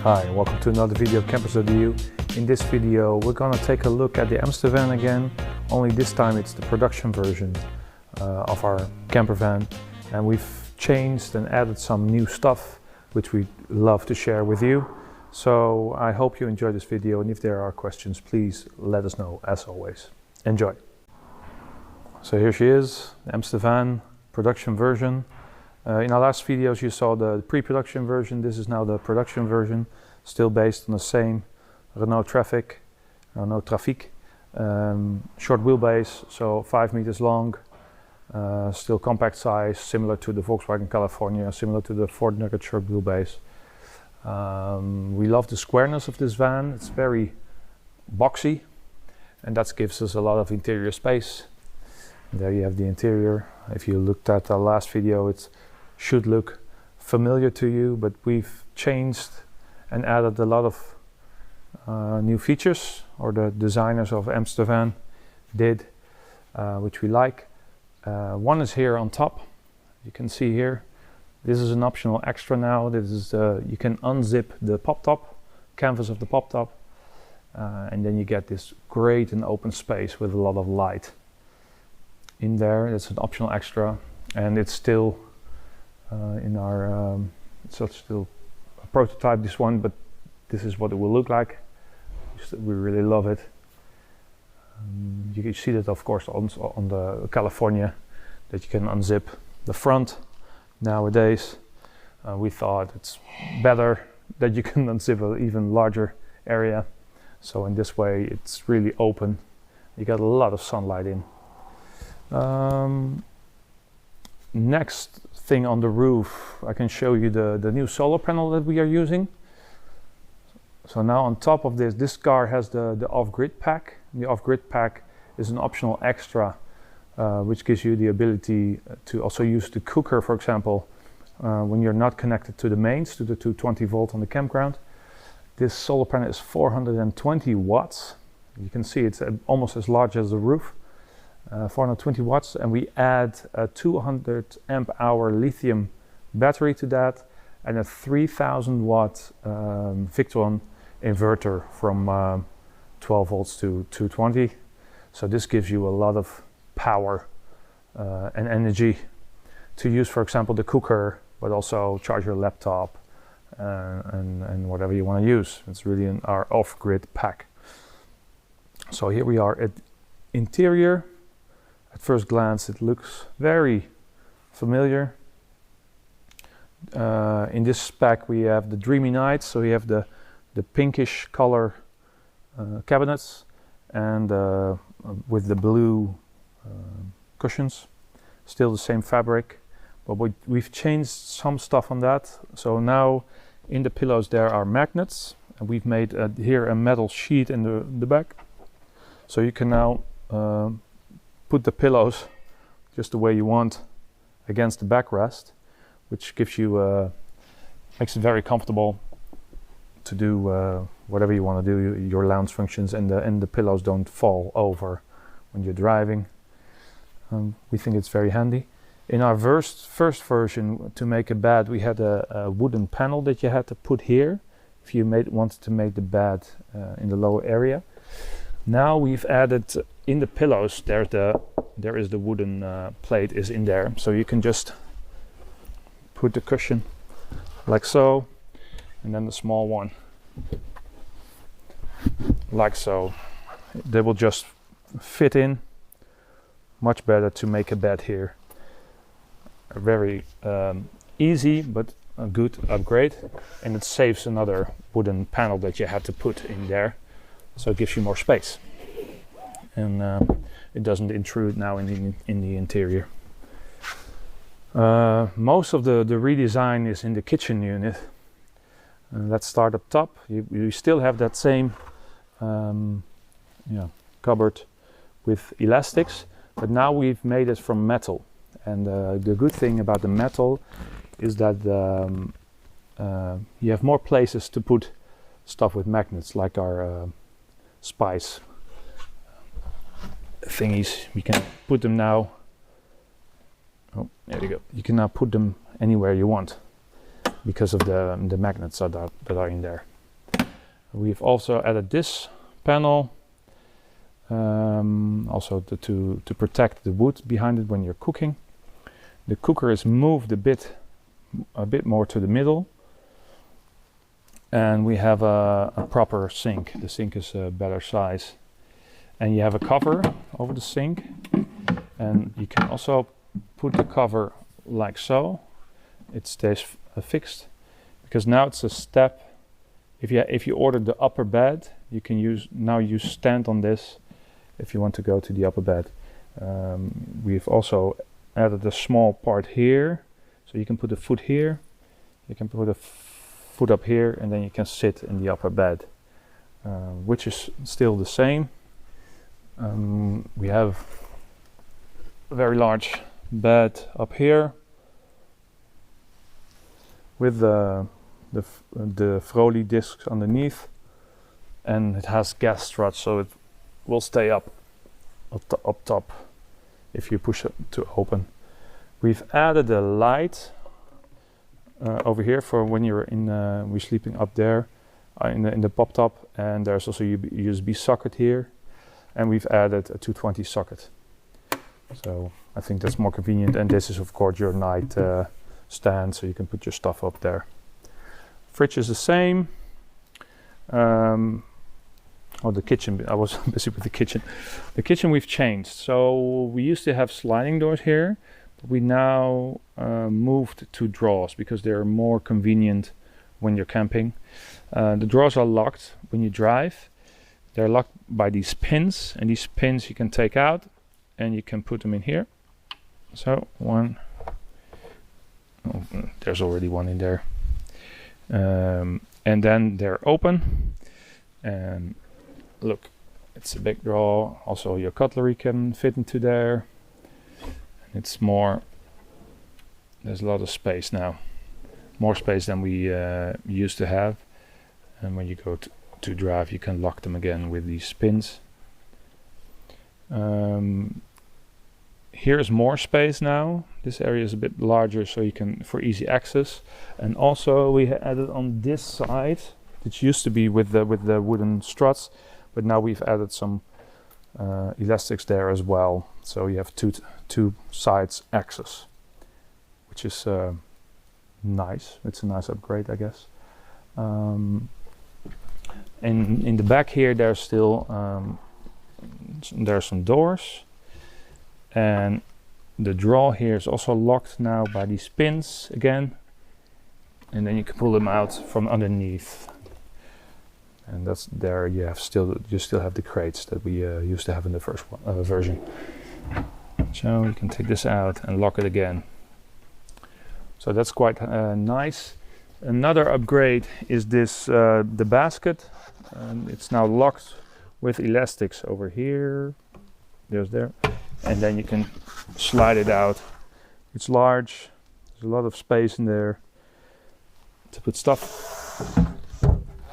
Hi, and welcome to another video of Campers.eu. In this video we're gonna take a look at the Amstervan again, only this time it's the production version of our campervan, and we've changed and added some new stuff which we'd love to share with you. So I hope you enjoy this video, and if there are questions please let us know as always. Enjoy! So here she is, the Amstervan production version. In our last videos you saw the pre-production version. This is now the production version, still based on the same Renault Trafic, short wheelbase, so 5 meters long, still compact size, similar to the Volkswagen California, similar to the Ford Nugget short wheelbase. We love the squareness of this van. It's very boxy, and that gives us a lot of interior space. And there you have the interior. If you looked at our last video, it should look familiar to you, but we've changed and added a lot of new features, or the designers of Amstervan did, which we like. One is here on top. You can see here, this is an optional extra now. This is you can unzip the pop top, canvas of the pop top, and then you get this great and open space with a lot of light in there. It's an optional extra, and it's still in our it's still a prototype, this one, but this is what it will look like. We really love it. You can see that of course on the California, that you can unzip the front. Nowadays we thought it's better that you can unzip an even larger area, so in this way it's really open. You get a lot of sunlight in. Next thing on the roof, I can show you the new solar panel that we are using. So now on top of this car has the off-grid pack. The off-grid pack is an optional extra, which gives you the ability to also use the cooker, for example, when you're not connected to the mains, to the 220 volt on the campground. This solar panel is 420 watts. You can see it's almost as large as the roof. 420 watts, and we add a 200 amp hour lithium battery to that, and a 3000 watt Victron inverter from 12 volts to 220. So this gives you a lot of power and energy to use, for example, the cooker, but also charge your laptop and whatever you want to use. It's really in our off-grid pack. So here we are at interior. At first glance it looks very familiar. In this spec we have the Dreamy Nights, so we have the pinkish color cabinets, and with the blue cushions, still the same fabric, but we've changed some stuff on that. So now in the pillows there are magnets, and we've made here a metal sheet in the back, so you can now put the pillows just the way you want against the backrest, which gives you makes it very comfortable to do whatever you want to do, your lounge functions, and the pillows don't fall over when you're driving. We think it's very handy. In our first version, to make a bed, we had a wooden panel that you had to put here if you wanted to make the bed in the lower area. Now we've added in the pillows, there is the wooden plate is in there, so you can just put the cushion like so, and then the small one like so. They will just fit in. Much better to make a bed here. A very easy but a good upgrade, and it saves another wooden panel that you had to put in there. So it gives you more space, and it doesn't intrude now in the interior. Most of the redesign is in the kitchen unit. Let's start up top. You still have that same cupboard with elastics, but now we've made it from metal. And the good thing about the metal is that you have more places to put stuff with magnets, like our spice thingies. We can put them now. Oh, there you go. You can now put them anywhere you want because of the magnets that are in there. We've also added this panel, also to protect the wood behind it when you're cooking. The cooker is moved a bit more to the middle, and we have a proper sink. The sink is a better size, and you have a cover over the sink, and you can also put the cover like so. It stays fixed, because now it's a step. If you order the upper bed, you can use stand on this if you want to go to the upper bed. We've also added a small part here, so you can put a foot here, you can put a foot up here, and then you can sit in the upper bed, which is still the same. We have a very large bed up here with the Froli discs underneath, and it has gas struts, so it will stay up top if you push it to open. We've added a light over here for when you're we're sleeping up there in the pop top, and there's also a USB socket here, and we've added a 220 socket. So I think that's more convenient, and this is of course your night stand, so you can put your stuff up there. Fridge is the same. The kitchen, I was busy with the kitchen. The kitchen we've changed. So we used to have sliding doors here, but we now moved to drawers because they're more convenient when you're camping. The drawers are locked when you drive. They're locked by these pins, and these pins you can take out and you can put them in here. So one, oh, there's already one in there. And then they're open, and look, it's a big drawer. Also your cutlery can fit into there. It's more, there's a lot of space now, more space than we used to have. And when you go to drive, you can lock them again with these pins. Here's more space now. This area is a bit larger, so you can, for easy access. And also we added on this side, it used to be with the wooden struts, but now we've added some elastics there as well. So you have two sides access, which is nice. It's a nice upgrade, I guess. And in the back here, there's still there are some doors, and the drawer here is also locked now by these pins again, and then you can pull them out from underneath. And that's there. You still have the crates that we used to have in the first version. So you can take this out and lock it again. So that's quite nice. Another upgrade is this the basket. It's now locked with elastics over here. There, and then you can slide it out. It's large. There's a lot of space in there to put stuff.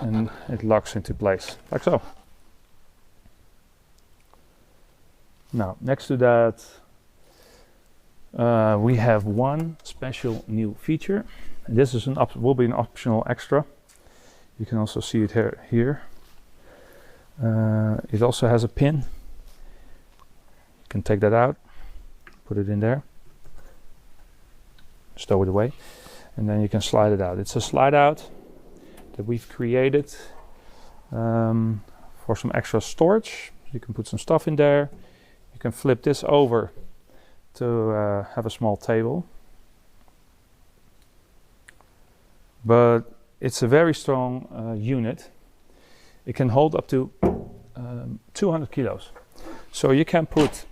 And it locks into place, like so. Now, next to that, we have one special new feature. And this is will be an optional extra. You can also see it here. It also has a pin. You can take that out, put it in there, stow it away, and then you can slide it out. It's a slide out that we've created for some extra storage. You can put some stuff in there. You can flip this over to have a small table. But it's a very strong unit. It can hold up to 200 kilos. So you can put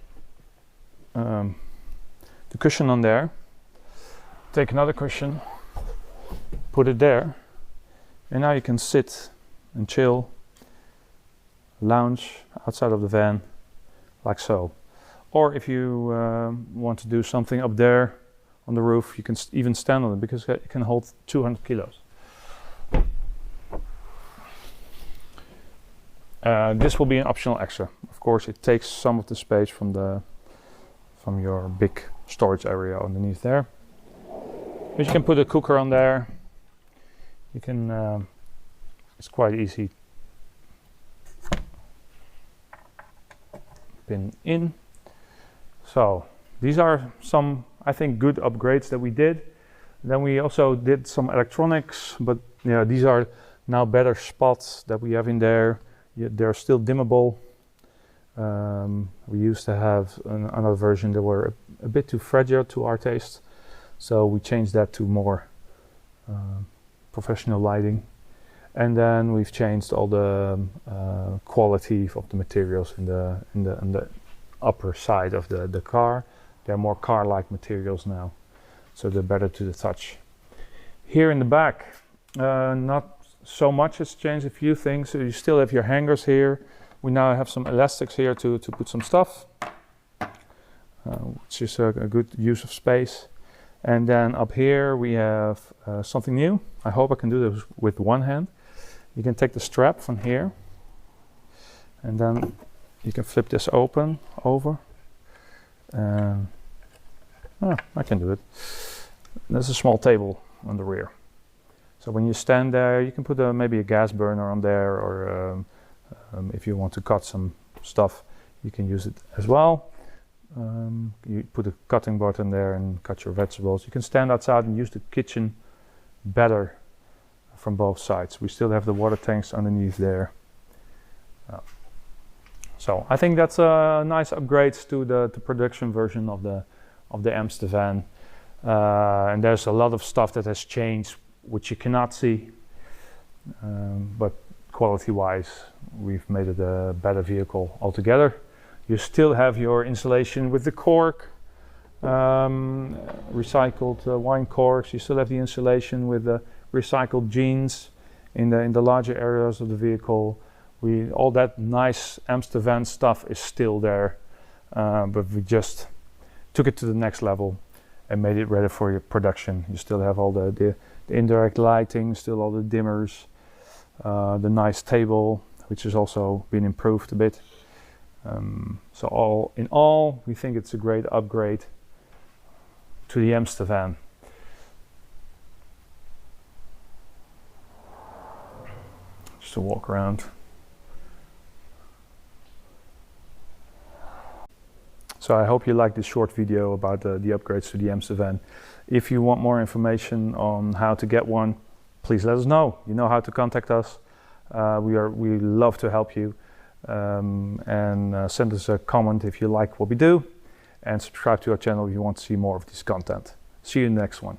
the cushion on there, take another cushion, put it there, and now you can sit and chill, lounge outside of the van, like so. Or if you want to do something up there on the roof, you can even stand on it because it can hold 200 kilos. This will be an optional extra. Of course, it takes some of the space from your big storage area underneath there. But you can put a cooker on there. You can. It's quite easy pin in. So these are some, I think, good upgrades that we did. Then we also did some electronics, but yeah, these are now better spots that we have in there. They're still dimmable. We used to have another version that were a bit too fragile to our taste, so we changed that to more professional lighting. And then we've changed all the quality of the materials in the upper side of the car. They're more car-like materials now, so they're better to the touch. Here in the back, not so much has changed, a few things. So you still have your hangers here. We now have some elastics here to put some stuff, which is a good use of space. And then up here we have something new. I hope I can do this with one hand. You can take the strap from here, and then you can flip this over. I can do it. There's a small table on the rear. So when you stand there, you can put maybe a gas burner on there, or if you want to cut some stuff, you can use it as well. You put a cutting board in there and cut your vegetables. You can stand outside and use the kitchen better from both sides. We still have the water tanks underneath there. So I think that's a nice upgrade to the production version of the Amstervan. And there's a lot of stuff that has changed, which you cannot see, but quality-wise, we've made it a better vehicle altogether. You still have your insulation with the cork, recycled wine corks. You still have the insulation with the recycled jeans in the larger areas of the vehicle. All that nice Amstervan stuff is still there, but we just took it to the next level and made it ready for your production. You still have all the indirect lighting, still all the dimmers, the nice table, which has also been improved a bit. So all in all, we think it's a great upgrade to the Amstervan. Just a walk around. So I hope you liked this short video about the upgrades to the Amstervan. If you want more information on how to get one, please let us know. You know how to contact us. We love to help you. And send us a comment if you like what we do, and subscribe to our channel if you want to see more of this content. See you in the next one.